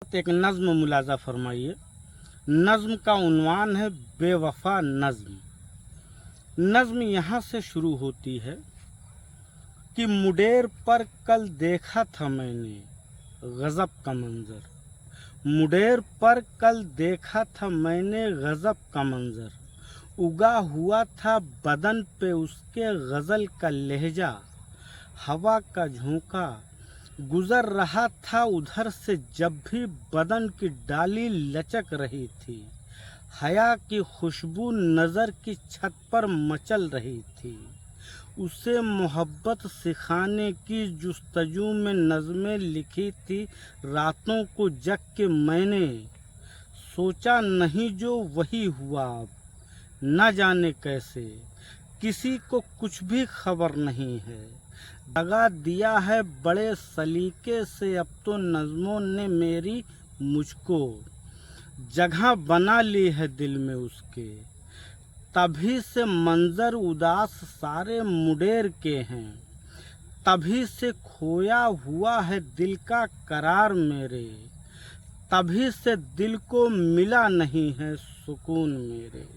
एक नज़्म मुलाजा फरमाइए। नज़्म का उन्वान है बेवफा नज़्म। नज़्म यहाँ से शुरू होती है कि मुडेर पर कल देखा था मैंने गज़ब का मंज़र। मुडेर पर कल देखा था मैंने गज़ब का मंज़र। उगा हुआ था बदन पे उसके गज़ल का लहजा। हवा का झोंका गुजर रहा था उधर से जब भी बदन की डाली लचक रही थी। हया की खुशबू नज़र की छत पर मचल रही थी। उसे मोहब्बत सिखाने की जुस्तजू में नज़में लिखी थी रातों को जग के मैंने। सोचा नहीं जो वही हुआ अब न जाने कैसे, किसी को कुछ भी खबर नहीं है। दगा दिया है बड़े सलीके से अब तो नज़्मों ने मेरी मुझको। जगह बना ली है दिल में उसके, तभी से मंज़र उदास सारे मुडेर के हैं। तभी से खोया हुआ है दिल का करार मेरे, तभी से दिल को मिला नहीं है सुकून मेरे।